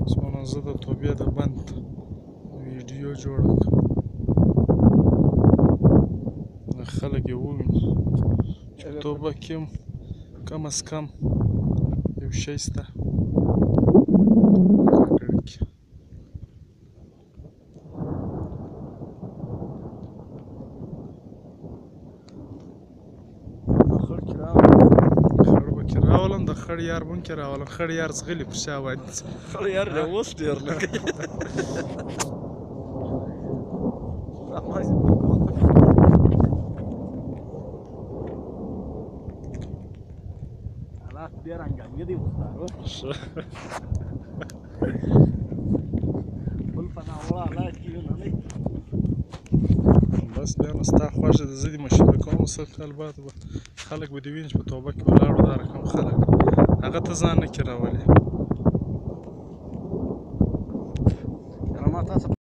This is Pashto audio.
اسمانه زه د توبې د بند ویډیو جوړه کړم خلک یې وویني چې په توبه کې هم کم از کم یو شی شته کاکړي کې خړ به کې راولم د خړ یار به هم کې راولم خړ یار ځغلي پر شا باندې خړ یار دی اوس ډېر لګي حالات ډېر انګانګه دي ښه بل په ناوړه حالات کې یو نه دی بس بیا نو ستا خوښه ده زه دې مشوره کوم سل کال بعد به خلک به دې ویني چې په توبه کې ولاړو دا رقم خلک هغه ته ځان نه کې راولي